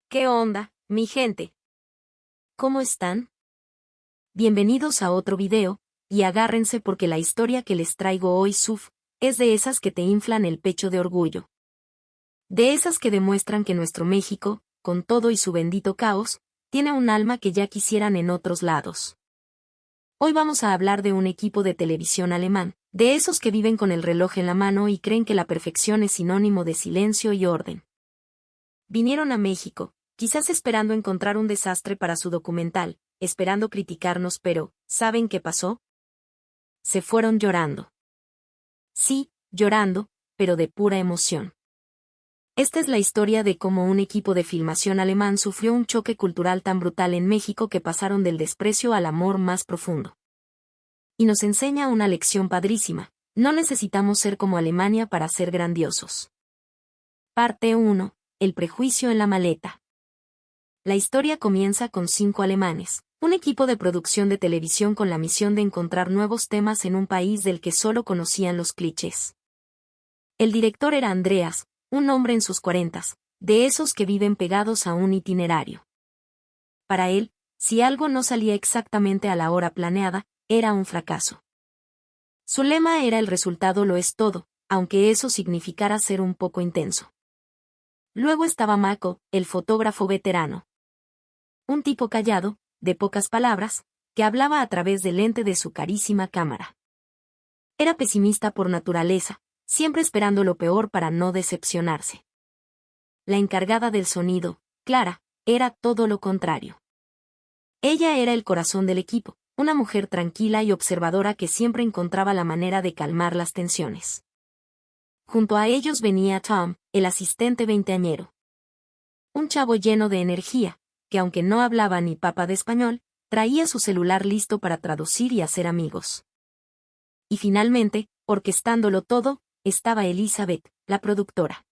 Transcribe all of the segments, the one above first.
¿Qué onda, mi gente? ¿Cómo están? Bienvenidos a otro video, y agárrense porque la historia que les traigo hoy, es de esas que te inflan el pecho de orgullo. De esas que demuestran que nuestro México, con todo y su bendito caos, tiene un alma que ya quisieran en otros lados. Hoy vamos a hablar de un equipo de televisión alemán, de esos que viven con el reloj en la mano y creen que la perfección es sinónimo de silencio y orden. Vinieron a México, quizás esperando encontrar un desastre para su documental, esperando criticarnos, pero, ¿saben qué pasó? Se fueron llorando. Sí, llorando, pero de pura emoción. Esta es la historia de cómo un equipo de filmación alemán sufrió un choque cultural tan brutal en México que pasaron del desprecio al amor más profundo. Y nos enseña una lección padrísima: no necesitamos ser como Alemania para ser grandiosos. Parte 1. El prejuicio en la maleta. La historia comienza con 5 alemanes, un equipo de producción de televisión con la misión de encontrar nuevos temas en un país del que solo conocían los clichés. El director era Andreas, un hombre en sus 40s, de esos que viven pegados a un itinerario. Para él, si algo no salía exactamente a la hora planeada, era un fracaso. Su lema era: el resultado lo es todo, aunque eso significara ser un poco intenso. Luego estaba Mako, el fotógrafo veterano. Un tipo callado, de pocas palabras, que hablaba a través del lente de su carísima cámara. Era pesimista por naturaleza, siempre esperando lo peor para no decepcionarse. La encargada del sonido, Clara, era todo lo contrario. Ella era el corazón del equipo, una mujer tranquila y observadora que siempre encontraba la manera de calmar las tensiones. Junto a ellos venía Tom, el asistente veinteañero. Un chavo lleno de energía, que aunque no hablaba ni papa de español, traía su celular listo para traducir y hacer amigos. Y finalmente, orquestándolo todo, estaba Elizabeth, la productora.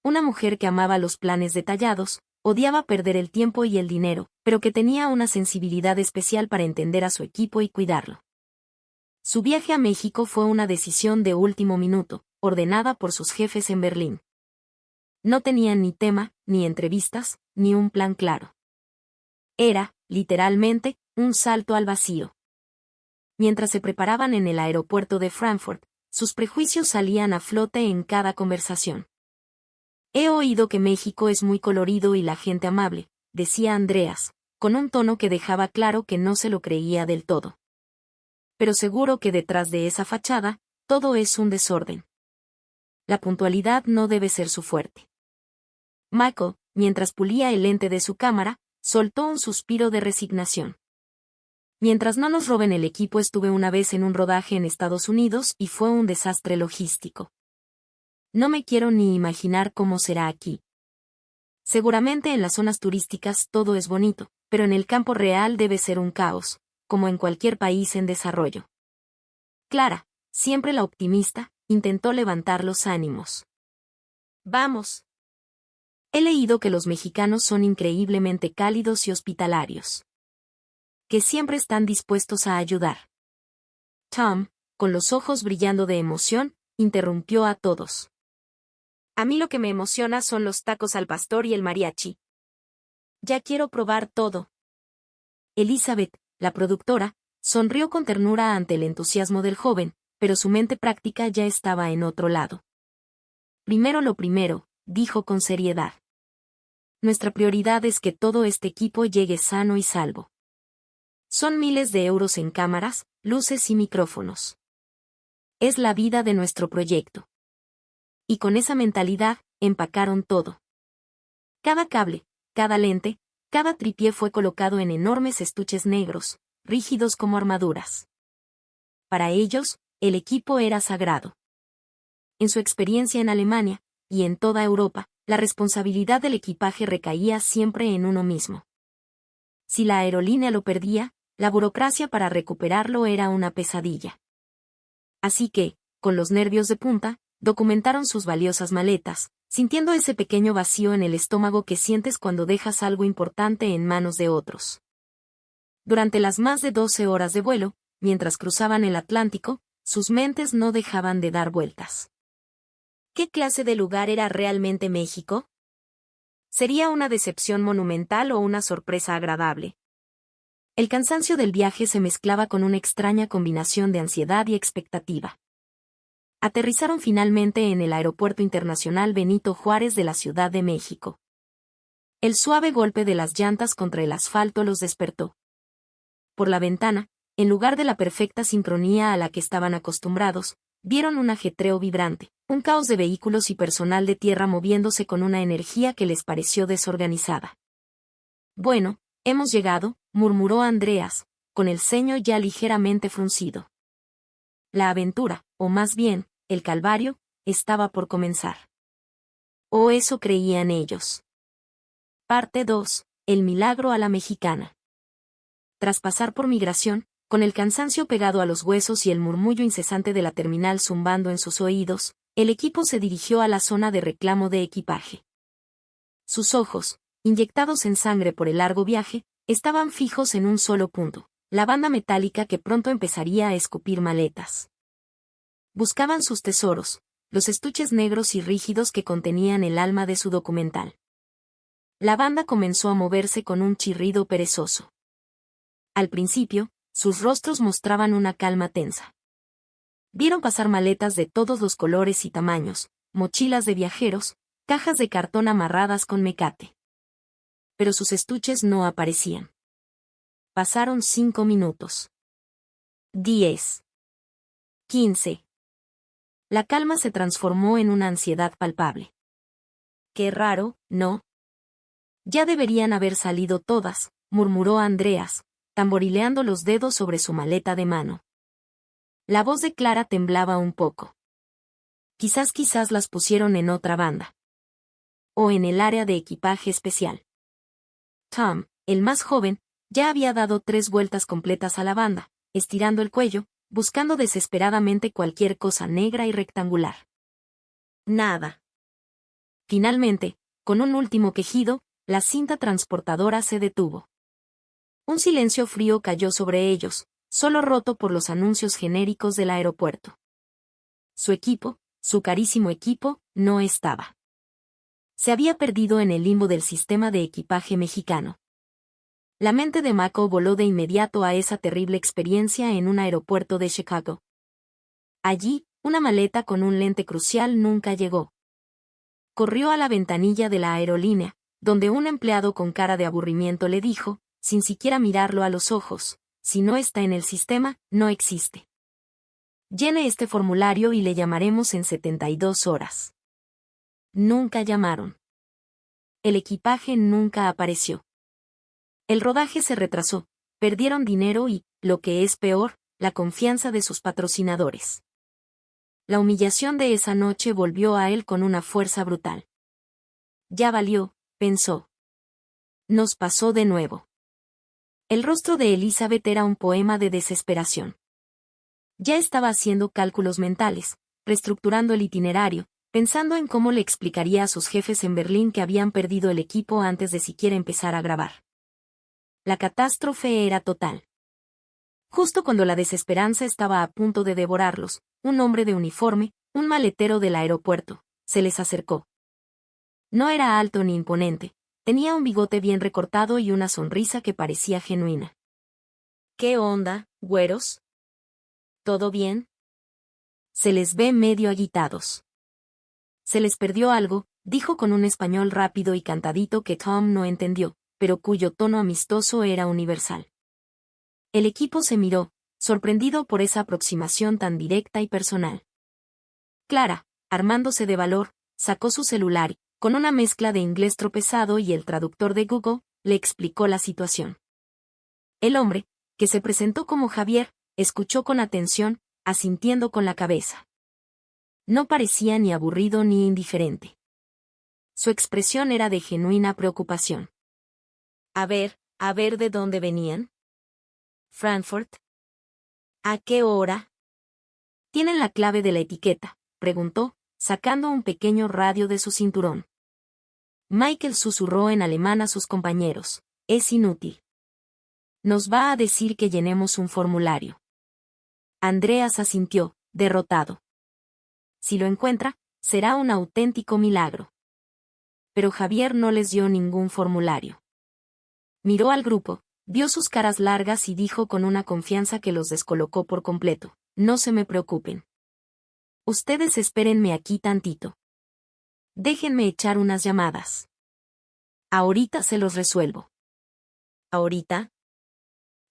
Una mujer que amaba los planes detallados, odiaba perder el tiempo y el dinero, pero que tenía una sensibilidad especial para entender a su equipo y cuidarlo. Su viaje a México fue una decisión de último minuto, ordenada por sus jefes en Berlín. No tenían ni tema, ni entrevistas, ni un plan claro. Era, literalmente, un salto al vacío. Mientras se preparaban en el aeropuerto de Frankfurt, sus prejuicios salían a flote en cada conversación. He oído que México es muy colorido y la gente amable, decía Andreas, con un tono que dejaba claro que no se lo creía del todo. Pero seguro que detrás de esa fachada, todo es un desorden. La puntualidad no debe ser su fuerte. Michael, mientras pulía el lente de su cámara, soltó un suspiro de resignación. Mientras no nos roben el equipo, estuve una vez en un rodaje en Estados Unidos y fue un desastre logístico. No me quiero ni imaginar cómo será aquí. Seguramente en las zonas turísticas todo es bonito, pero en el campo real debe ser un caos, como en cualquier país en desarrollo. Clara, siempre la optimista, intentó levantar los ánimos. Vamos. He leído que los mexicanos son increíblemente cálidos y hospitalarios. Que siempre están dispuestos a ayudar. Tom, con los ojos brillando de emoción, interrumpió a todos. A mí lo que me emociona son los tacos al pastor y el mariachi. Ya quiero probar todo. Elizabeth, la productora, sonrió con ternura ante el entusiasmo del joven, pero su mente práctica ya estaba en otro lado. Primero lo primero, dijo con seriedad. Nuestra prioridad es que todo este equipo llegue sano y salvo. Son miles de euros en cámaras, luces y micrófonos. Es la vida de nuestro proyecto. Y con esa mentalidad, empacaron todo. Cada cable, cada lente, cada tripié fue colocado en enormes estuches negros, rígidos como armaduras. Para ellos, el equipo era sagrado. En su experiencia en Alemania, y en toda Europa, la responsabilidad del equipaje recaía siempre en uno mismo. Si la aerolínea lo perdía, la burocracia para recuperarlo era una pesadilla. Así que, con los nervios de punta, documentaron sus valiosas maletas, sintiendo ese pequeño vacío en el estómago que sientes cuando dejas algo importante en manos de otros. Durante las más de 12 horas de vuelo, mientras cruzaban el Atlántico, sus mentes no dejaban de dar vueltas. ¿Qué clase de lugar era realmente México? ¿Sería una decepción monumental o una sorpresa agradable? El cansancio del viaje se mezclaba con una extraña combinación de ansiedad y expectativa. Aterrizaron finalmente en el Aeropuerto Internacional Benito Juárez de la Ciudad de México. El suave golpe de las llantas contra el asfalto los despertó. Por la ventana, en lugar de la perfecta sincronía a la que estaban acostumbrados, vieron un ajetreo vibrante, un caos de vehículos y personal de tierra moviéndose con una energía que les pareció desorganizada. Bueno, hemos llegado, murmuró Andreas, con el ceño ya ligeramente fruncido. La aventura, o más bien, el calvario, estaba por comenzar. O eso creían ellos. Parte 2. El milagro a la mexicana. Tras pasar por migración, con el cansancio pegado a los huesos y el murmullo incesante de la terminal zumbando en sus oídos, el equipo se dirigió a la zona de reclamo de equipaje. Sus ojos, inyectados en sangre por el largo viaje, estaban fijos en un solo punto, la banda metálica que pronto empezaría a escupir maletas. Buscaban sus tesoros, los estuches negros y rígidos que contenían el alma de su documental. La banda comenzó a moverse con un chirrido perezoso. Al principio, sus rostros mostraban una calma tensa. Vieron pasar maletas de todos los colores y tamaños, mochilas de viajeros, cajas de cartón amarradas con mecate. Pero sus estuches no aparecían. Pasaron 5 minutos. 10. 15. La calma se transformó en una ansiedad palpable. Qué raro, ¿no? Ya deberían haber salido todas, murmuró Andreas, tamborileando los dedos sobre su maleta de mano. La voz de Clara temblaba un poco. Quizás las pusieron en otra banda. O en el área de equipaje especial. Tom, el más joven, ya había dado 3 vueltas completas a la banda, estirando el cuello, buscando desesperadamente cualquier cosa negra y rectangular. Nada. Finalmente, con un último quejido, la cinta transportadora se detuvo. Un silencio frío cayó sobre ellos, solo roto por los anuncios genéricos del aeropuerto. Su equipo, su carísimo equipo, no estaba. Se había perdido en el limbo del sistema de equipaje mexicano. La mente de Mako voló de inmediato a esa terrible experiencia en un aeropuerto de Chicago. Allí, una maleta con un lente crucial nunca llegó. Corrió a la ventanilla de la aerolínea, donde un empleado con cara de aburrimiento le dijo, sin siquiera mirarlo a los ojos, si no está en el sistema, no existe. Llene este formulario y le llamaremos en 72 horas. Nunca llamaron. El equipaje nunca apareció. El rodaje se retrasó, perdieron dinero y, lo que es peor, la confianza de sus patrocinadores. La humillación de esa noche volvió a él con una fuerza brutal. Ya valió, pensó. Nos pasó de nuevo. El rostro de Elizabeth era un poema de desesperación. Ya estaba haciendo cálculos mentales, reestructurando el itinerario, pensando en cómo le explicaría a sus jefes en Berlín que habían perdido el equipo antes de siquiera empezar a grabar. La catástrofe era total. Justo cuando la desesperanza estaba a punto de devorarlos, un hombre de uniforme, un maletero del aeropuerto, se les acercó. No era alto ni imponente, tenía un bigote bien recortado y una sonrisa que parecía genuina. ¿Qué onda, güeros? ¿Todo bien? Se les ve medio agitados. Se les perdió algo, dijo con un español rápido y cantadito que Tom no entendió, pero cuyo tono amistoso era universal. El equipo se miró, sorprendido por esa aproximación tan directa y personal. Clara, armándose de valor, sacó su celular y, con una mezcla de inglés tropezado y el traductor de Google, le explicó la situación. El hombre, que se presentó como Javier, escuchó con atención, asintiendo con la cabeza. No parecía ni aburrido ni indiferente. Su expresión era de genuina preocupación. A ver ¿de dónde venían? Frankfurt. ¿A qué hora? ¿Tienen la clave de la etiqueta?, preguntó, sacando un pequeño radio de su cinturón. Michael susurró en alemán a sus compañeros, es inútil. Nos va a decir que llenemos un formulario. Andreas asintió, derrotado. Si lo encuentra, será un auténtico milagro. pero Javier no les dio ningún formulario. Miró al grupo, vio sus caras largas y dijo con una confianza que los descolocó por completo: no se me preocupen. Ustedes espérenme aquí tantito. Déjenme echar unas llamadas. Ahorita se los resuelvo. ¿Ahorita?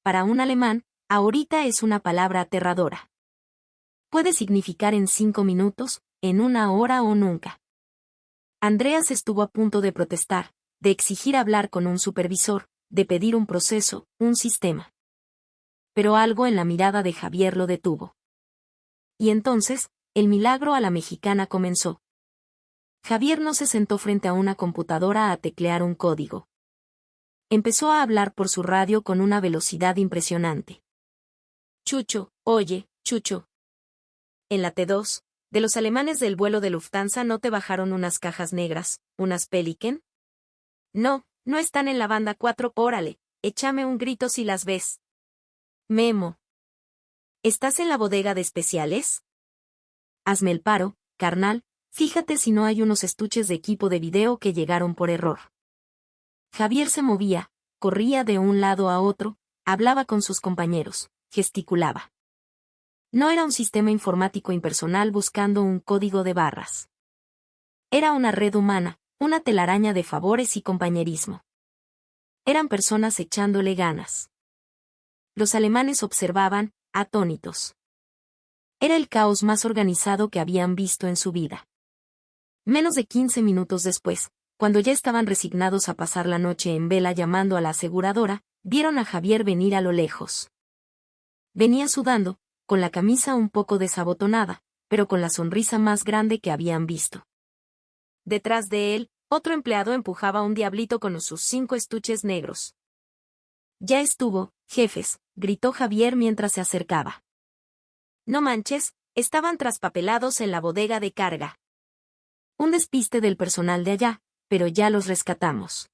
Para un alemán, ahorita es una palabra aterradora. Puede significar en 5 minutos, en 1 hora o nunca. Andreas estuvo a punto de protestar, de exigir hablar con un supervisor, de pedir un proceso, un sistema. Pero algo en la mirada de Javier lo detuvo. Y entonces, el milagro a la mexicana comenzó. Javier no se sentó frente a una computadora a teclear un código. Empezó a hablar por su radio con una velocidad impresionante. Chucho, oye, Chucho. En la T2, de los alemanes del vuelo de Lufthansa no te bajaron unas cajas negras, unas Pelican? No, no están en la banda 4, órale, échame un grito si las ves. Memo. ¿Estás en la bodega de especiales? Hazme el paro, carnal, fíjate si no hay unos estuches de equipo de video que llegaron por error. Javier se movía, corría de un lado a otro, hablaba con sus compañeros, gesticulaba. No era un sistema informático impersonal buscando un código de barras. Era una red humana, una telaraña de favores y compañerismo. Eran personas echándole ganas. Los alemanes observaban, atónitos. Era el caos más organizado que habían visto en su vida. Menos de 15 minutos después, cuando ya estaban resignados a pasar la noche en vela llamando a la aseguradora, vieron a Javier venir a lo lejos. Venía sudando, con la camisa un poco desabotonada, pero con la sonrisa más grande que habían visto. Detrás de él, otro empleado empujaba un diablito con sus 5 estuches negros. Ya estuvo, jefes, gritó Javier mientras se acercaba. No manches, estaban traspapelados en la bodega de carga. Un despiste del personal de allá, pero ya los rescatamos.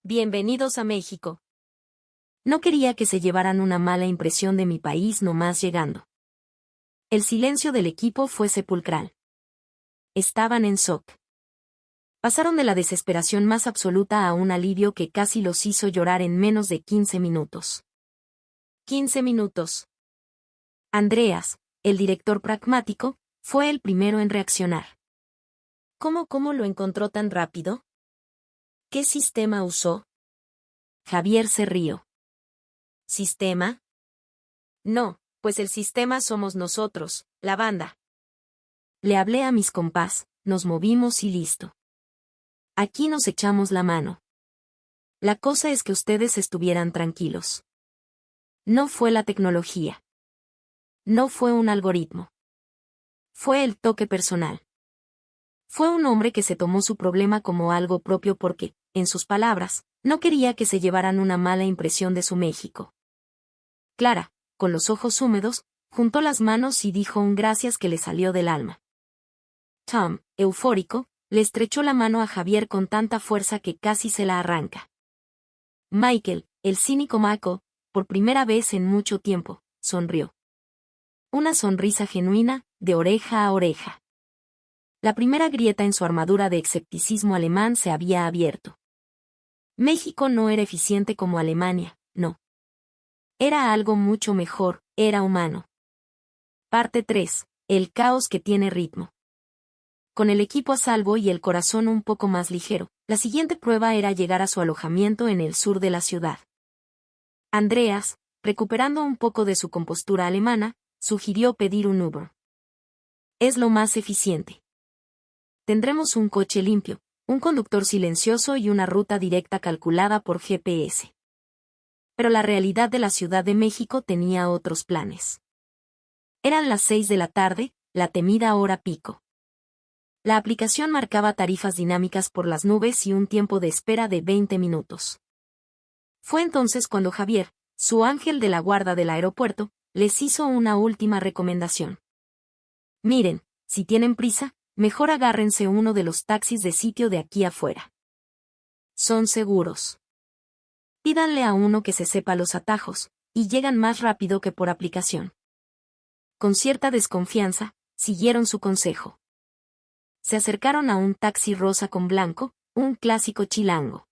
Bienvenidos a México. No quería que se llevaran una mala impresión de mi país nomás llegando. El silencio del equipo fue sepulcral. Estaban en shock. Pasaron de la desesperación más absoluta a un alivio que casi los hizo llorar en menos de 15 minutos. 15 minutos. Andreas, el director pragmático, fue el primero en reaccionar. ¿Cómo lo encontró tan rápido? ¿Qué sistema usó? Javier se rió. ¿Sistema? No, pues el sistema somos nosotros, la banda. Le hablé a mis compás, nos movimos y listo. Aquí nos echamos la mano. La cosa es que ustedes estuvieran tranquilos. No fue la tecnología. No fue un algoritmo. Fue el toque personal. Fue un hombre que se tomó su problema como algo propio porque, en sus palabras, no quería que se llevaran una mala impresión de su México. Clara, con los ojos húmedos, juntó las manos y dijo un gracias que le salió del alma. Tom, eufórico, le estrechó la mano a Javier con tanta fuerza que casi se la arranca. Michael, el cínico maco, por primera vez en mucho tiempo, sonrió. Una sonrisa genuina, de oreja a oreja. La primera grieta en su armadura de escepticismo alemán se había abierto. México no era eficiente como Alemania, no. Era algo mucho mejor, era humano. Parte 3. El caos que tiene ritmo. Con el equipo a salvo y el corazón un poco más ligero, la siguiente prueba era llegar a su alojamiento en el sur de la ciudad. Andreas, recuperando un poco de su compostura alemana, sugirió pedir un Uber. Es lo más eficiente. Tendremos un coche limpio, un conductor silencioso y una ruta directa calculada por GPS. Pero la realidad de la Ciudad de México tenía otros planes. Eran las 6 de la tarde, la temida hora pico. La aplicación marcaba tarifas dinámicas por las nubes y un tiempo de espera de 20 minutos. Fue entonces cuando Javier, su ángel de la guarda del aeropuerto, les hizo una última recomendación. Miren, si tienen prisa, mejor agárrense uno de los taxis de sitio de aquí afuera. Son seguros. Pídanle a uno que se sepa los atajos, y llegan más rápido que por aplicación. Con cierta desconfianza, siguieron su consejo. Se acercaron a un taxi rosa con blanco, un clásico chilango.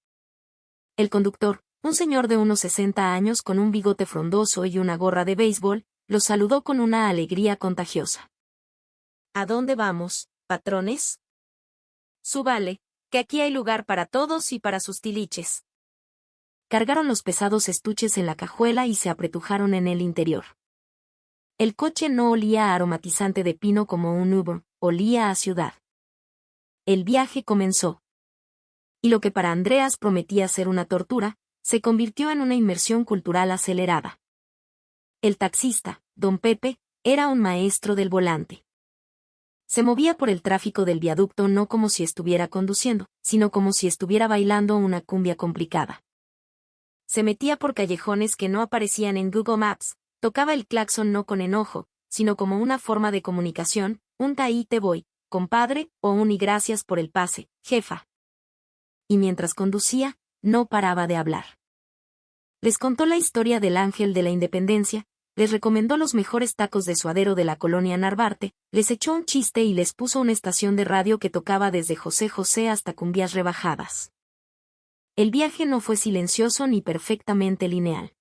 El conductor, un señor de unos 60 años con un bigote frondoso y una gorra de béisbol, los saludó con una alegría contagiosa. ¿A dónde vamos, patrones? Súbale, que aquí hay lugar para todos y para sus tiliches. Cargaron los pesados estuches en la cajuela y se apretujaron en el interior. El coche no olía a aromatizante de pino como un Uber, olía a ciudad. El viaje comenzó. Y lo que para Andreas prometía ser una tortura, se convirtió en una inmersión cultural acelerada. El taxista, don Pepe, era un maestro del volante. Se movía por el tráfico del viaducto no como si estuviera conduciendo, sino como si estuviera bailando una cumbia complicada. Se metía por callejones que no aparecían en Google Maps, tocaba el claxon no con enojo, sino como una forma de comunicación, un ahí te voy, compadre, o un y gracias por el pase, jefa. Y mientras conducía, no paraba de hablar. Les contó la historia del Ángel de la Independencia, les recomendó los mejores tacos de suadero de la colonia Narvarte, les echó un chiste y les puso una estación de radio que tocaba desde José José hasta cumbias rebajadas. El viaje no fue silencioso ni perfectamente lineal.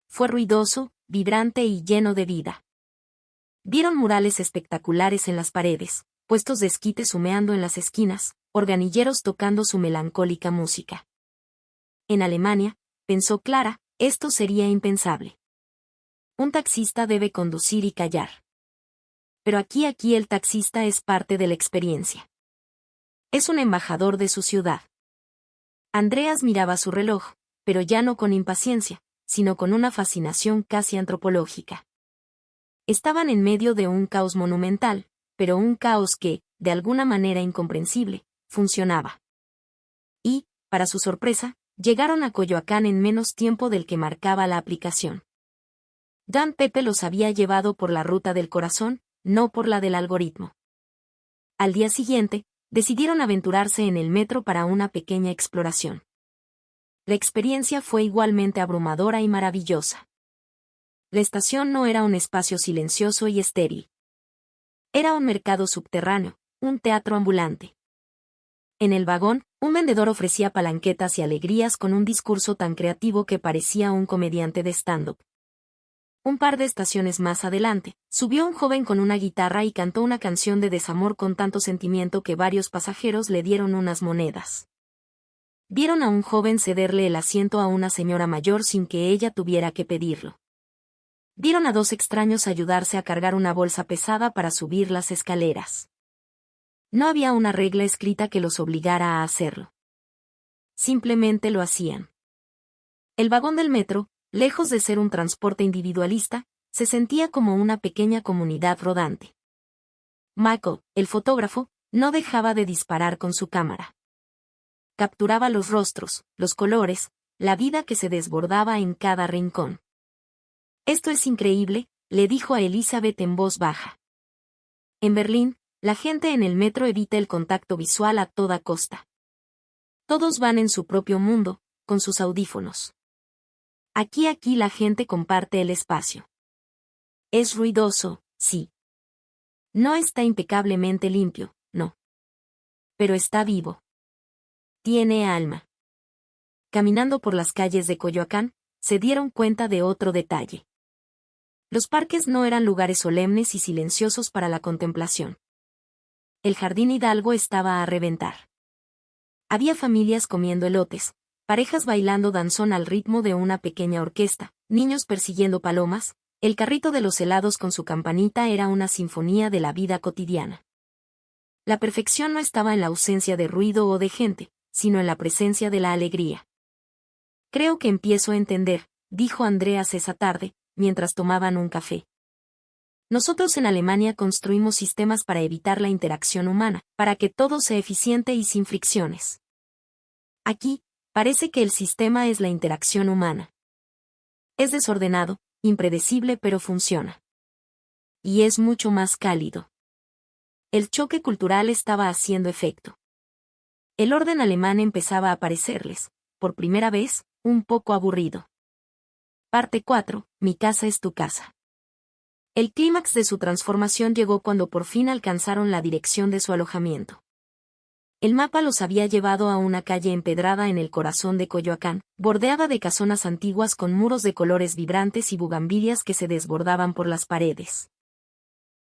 Fue ruidoso, vibrante y lleno de vida. Vieron murales espectaculares en las paredes, puestos de esquites humeando en las esquinas, organilleros tocando su melancólica música. En Alemania, pensó Clara, esto sería impensable. Un taxista debe conducir y callar. Pero aquí el taxista es parte de la experiencia. Es un embajador de su ciudad. Andreas miraba su reloj, pero ya no con impaciencia, sino con una fascinación casi antropológica. Estaban en medio de un caos monumental, pero un caos que, de alguna manera incomprensible, funcionaba. Y, para su sorpresa, llegaron a Coyoacán en menos tiempo del que marcaba la aplicación. Don Pepe los había llevado por la ruta del corazón, no por la del algoritmo. Al día siguiente, decidieron aventurarse en el metro para una pequeña exploración. La experiencia fue igualmente abrumadora y maravillosa. La estación no era un espacio silencioso y estéril. Era un mercado subterráneo, un teatro ambulante. En el vagón, un vendedor ofrecía palanquetas y alegrías con un discurso tan creativo que parecía un comediante de stand-up. Un par de estaciones más adelante, subió un joven con una guitarra y cantó una canción de desamor con tanto sentimiento que varios pasajeros le dieron unas monedas. Vieron a un joven cederle el asiento a una señora mayor sin que ella tuviera que pedirlo. Vieron a dos extraños ayudarse a cargar una bolsa pesada para subir las escaleras. No había una regla escrita que los obligara a hacerlo. Simplemente lo hacían. El vagón del metro, lejos de ser un transporte individualista, se sentía como una pequeña comunidad rodante. Michael, el fotógrafo, no dejaba de disparar con su cámara. Capturaba los rostros, los colores, la vida que se desbordaba en cada rincón. Esto es increíble, le dijo a Elizabeth en voz baja. En Berlín, la gente en el metro evita el contacto visual a toda costa. Todos van en su propio mundo, con sus audífonos. Aquí la gente comparte el espacio. Es ruidoso, sí. No está impecablemente limpio, no. Pero está vivo. Tiene alma. Caminando por las calles de Coyoacán, se dieron cuenta de otro detalle. Los parques no eran lugares solemnes y silenciosos para la contemplación. El jardín Hidalgo estaba a reventar. Había familias comiendo elotes, parejas bailando danzón al ritmo de una pequeña orquesta, niños persiguiendo palomas, el carrito de los helados con su campanita era una sinfonía de la vida cotidiana. La perfección no estaba en la ausencia de ruido o de gente, sino en la presencia de la alegría. Creo que empiezo a entender, dijo Andreas esa tarde, mientras tomaban un café. Nosotros en Alemania construimos sistemas para evitar la interacción humana, para que todo sea eficiente y sin fricciones. Aquí, parece que el sistema es la interacción humana. Es desordenado, impredecible pero funciona. Y es mucho más cálido. El choque cultural estaba haciendo efecto. El orden alemán empezaba a parecerles, por primera vez, un poco aburrido. Parte 4. Mi casa es tu casa. El clímax de su transformación llegó cuando por fin alcanzaron la dirección de su alojamiento. El mapa los había llevado a una calle empedrada en el corazón de Coyoacán, bordeada de casonas antiguas con muros de colores vibrantes y bugambilias que se desbordaban por las paredes.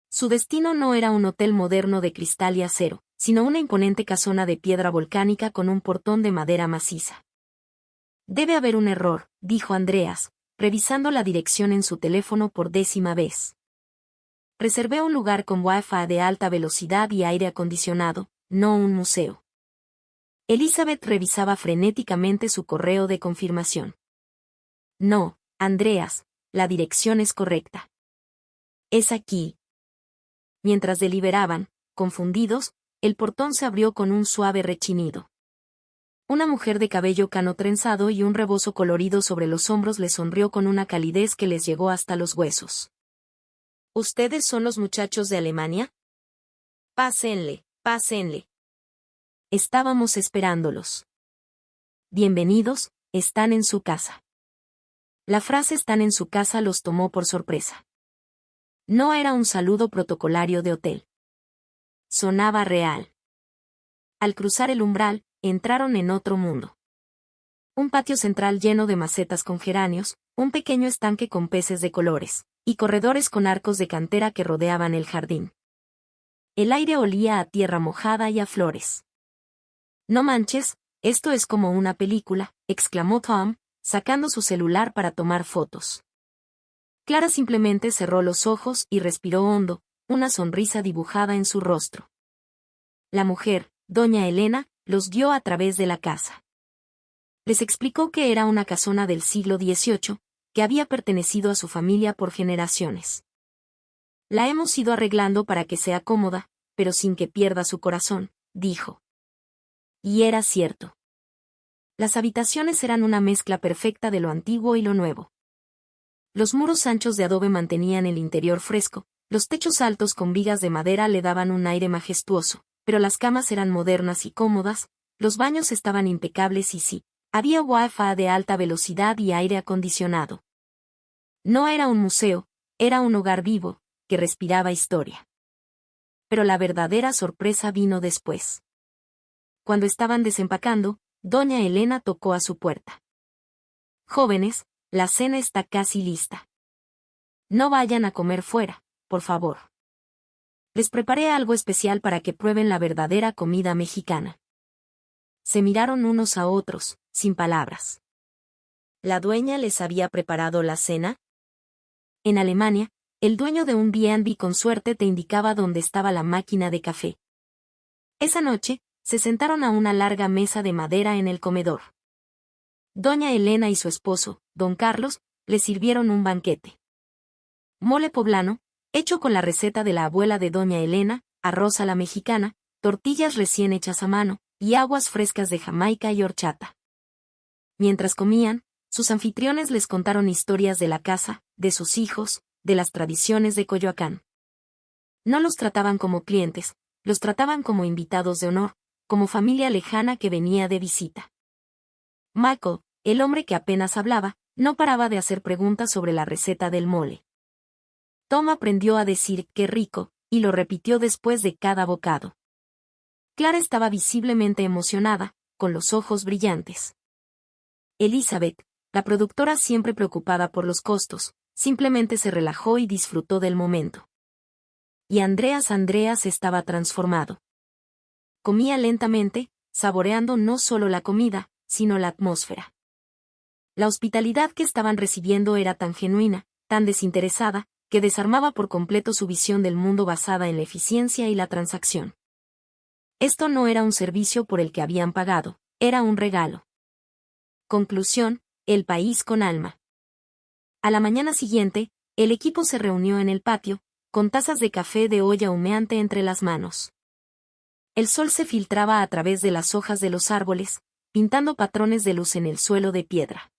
Su destino no era un hotel moderno de cristal y acero, sino una imponente casona de piedra volcánica con un portón de madera maciza. Debe haber un error, dijo Andreas, revisando la dirección en su teléfono por 10ª vez. Reservé un lugar con Wi-Fi de alta velocidad y aire acondicionado, no un museo. Elizabeth revisaba frenéticamente su correo de confirmación. No, Andreas, la dirección es correcta. Es aquí. Mientras deliberaban, confundidos, el portón se abrió con un suave rechinido. Una mujer de cabello cano trenzado y un rebozo colorido sobre los hombros le sonrió con una calidez que les llegó hasta los huesos. ¿Ustedes son los muchachos de Alemania? Pásenle, pásenle. Estábamos esperándolos. Bienvenidos, están en su casa. La frase "están en su casa" los tomó por sorpresa. No era un saludo protocolario de hotel. Sonaba real. Al cruzar el umbral, entraron en otro mundo. Un patio central lleno de macetas con geráneos, un pequeño estanque con peces de colores, y corredores con arcos de cantera que rodeaban el jardín. El aire olía a tierra mojada y a flores. No manches, esto es como una película, exclamó Tom, sacando su celular para tomar fotos. Clara simplemente cerró los ojos y respiró hondo, una sonrisa dibujada en su rostro. La mujer, doña Elena, los guió a través de la casa. Les explicó que era una casona del siglo XVIII, que había pertenecido a su familia por generaciones. La hemos ido arreglando para que sea cómoda, pero sin que pierda su corazón, dijo. Y era cierto. Las habitaciones eran una mezcla perfecta de lo antiguo y lo nuevo. Los muros anchos de adobe mantenían el interior fresco, los techos altos con vigas de madera le daban un aire majestuoso, pero las camas eran modernas y cómodas, los baños estaban impecables y sí, había Wi-Fi de alta velocidad y aire acondicionado. No era un museo, era un hogar vivo, que respiraba historia. Pero la verdadera sorpresa vino después. Cuando estaban desempacando, doña Elena tocó a su puerta. Jóvenes, la cena está casi lista. No vayan a comer fuera, por favor. Les preparé algo especial para que prueben la verdadera comida mexicana. Se miraron unos a otros, sin palabras. ¿La dueña les había preparado la cena? En Alemania, el dueño de un B&B con suerte te indicaba dónde estaba la máquina de café. Esa noche, se sentaron a una larga mesa de madera en el comedor. Doña Elena y su esposo, don Carlos, les sirvieron un banquete. Mole poblano, hecho con la receta de la abuela de doña Elena, arroz a la mexicana, tortillas recién hechas a mano, y aguas frescas de Jamaica y horchata. Mientras comían, sus anfitriones les contaron historias de la casa, de sus hijos, de las tradiciones de Coyoacán. No los trataban como clientes, los trataban como invitados de honor, como familia lejana que venía de visita. Michael, el hombre que apenas hablaba, no paraba de hacer preguntas sobre la receta del mole. Tom aprendió a decir "qué rico", y lo repitió después de cada bocado. Clara estaba visiblemente emocionada, con los ojos brillantes. Elizabeth, la productora siempre preocupada por los costos, simplemente se relajó y disfrutó del momento. Y Andreas estaba transformado. Comía lentamente, saboreando no solo la comida, sino la atmósfera. La hospitalidad que estaban recibiendo era tan genuina, tan desinteresada, que desarmaba por completo su visión del mundo basada en la eficiencia y la transacción. Esto no era un servicio por el que habían pagado, era un regalo. Conclusión: el país con alma. A la mañana siguiente, el equipo se reunió en el patio, con tazas de café de olla humeante entre las manos. El sol se filtraba a través de las hojas de los árboles, pintando patrones de luz en el suelo de piedra.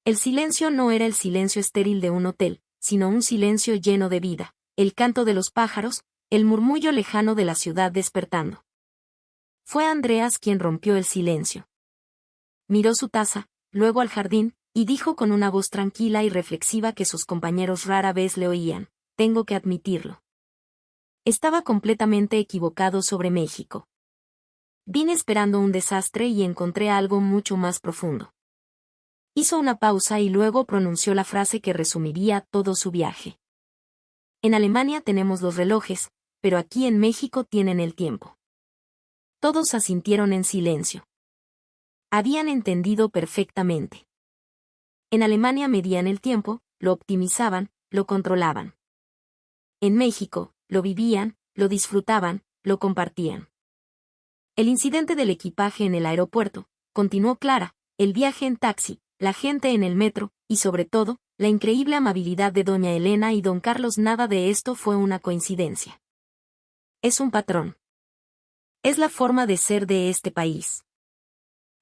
El silencio no era el silencio estéril de un hotel, sino un silencio lleno de vida, el canto de los pájaros, el murmullo lejano de la ciudad despertando. Fue Andreas quien rompió el silencio. Miró su taza, luego al jardín, y dijo con una voz tranquila y reflexiva que sus compañeros rara vez le oían: tengo que admitirlo. Estaba completamente equivocado sobre México. Vine esperando un desastre y encontré algo mucho más profundo. Hizo una pausa y luego pronunció la frase que resumiría todo su viaje. En Alemania tenemos los relojes, pero aquí en México tienen el tiempo. Todos asintieron en silencio. Habían entendido perfectamente. En Alemania medían el tiempo, lo optimizaban, lo controlaban. En México, lo vivían, lo disfrutaban, lo compartían. El incidente del equipaje en el aeropuerto, continuó Clara, el viaje en taxi, la gente en el metro, y sobre todo, la increíble amabilidad de doña Elena y don Carlos. Nada de esto fue una coincidencia. Es un patrón. Es la forma de ser de este país.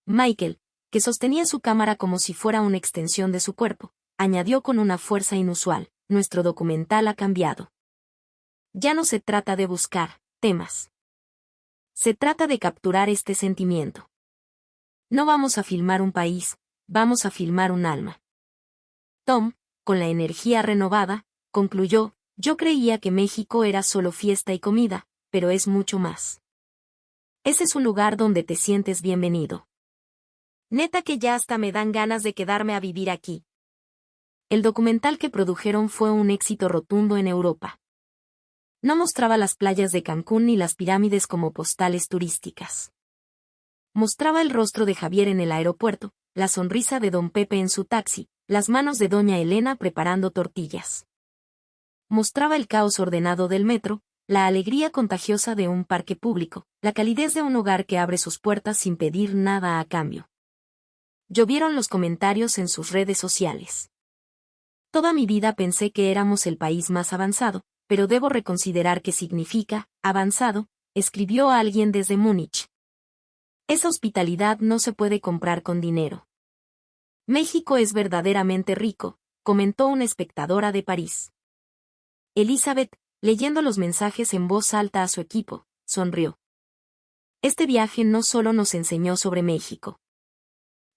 Michael, que sostenía su cámara como si fuera una extensión de su cuerpo, añadió con una fuerza inusual: nuestro documental ha cambiado. Ya no se trata de buscar temas. Se trata de capturar este sentimiento. No vamos a filmar un país, vamos a filmar un alma. Tom, con la energía renovada, concluyó: yo creía que México era solo fiesta y comida, pero es mucho más. Ese es un lugar donde te sientes bienvenido. Neta que ya hasta me dan ganas de quedarme a vivir aquí. El documental que produjeron fue un éxito rotundo en Europa. No mostraba las playas de Cancún ni las pirámides como postales turísticas. Mostraba el rostro de Javier en el aeropuerto, la sonrisa de don Pepe en su taxi, las manos de doña Elena preparando tortillas. Mostraba el caos ordenado del metro, la alegría contagiosa de un parque público, la calidez de un hogar que abre sus puertas sin pedir nada a cambio. Llovieron los comentarios en sus redes sociales. Toda mi vida pensé que éramos el país más avanzado, pero debo reconsiderar qué significa avanzado, escribió alguien desde Múnich. Esa hospitalidad no se puede comprar con dinero. México es verdaderamente rico, comentó una espectadora de París. Elizabeth, leyendo los mensajes en voz alta a su equipo, sonrió. Este viaje no solo nos enseñó sobre México.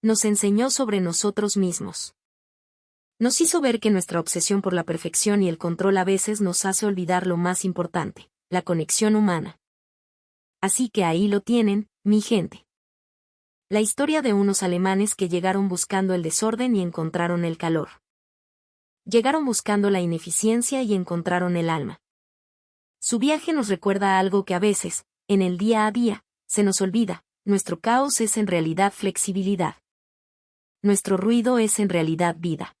Nos enseñó sobre nosotros mismos. Nos hizo ver que nuestra obsesión por la perfección y el control a veces nos hace olvidar lo más importante, la conexión humana. Así que ahí lo tienen, mi gente. La historia de unos alemanes que llegaron buscando el desorden y encontraron el calor. Llegaron buscando la ineficiencia y encontraron el alma. Su viaje nos recuerda algo que a veces, en el día a día, se nos olvida: nuestro caos es en realidad flexibilidad. Nuestro ruido es en realidad vida.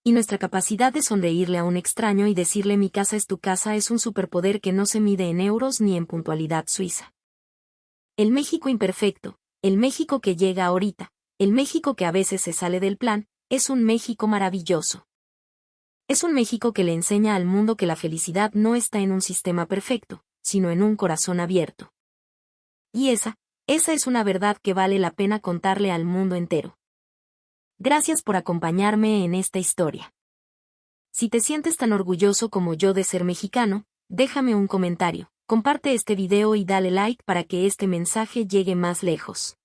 Y nuestra capacidad de sonreírle a un extraño y decirle mi casa es tu casa es un superpoder que no se mide en euros ni en puntualidad suiza. El México imperfecto, el México que llega ahorita, el México que a veces se sale del plan, es un México maravilloso. Es un México que le enseña al mundo que la felicidad no está en un sistema perfecto, sino en un corazón abierto. Y esa es una verdad que vale la pena contarle al mundo entero. Gracias por acompañarme en esta historia. Si te sientes tan orgulloso como yo de ser mexicano, déjame un comentario, comparte este video y dale like para que este mensaje llegue más lejos.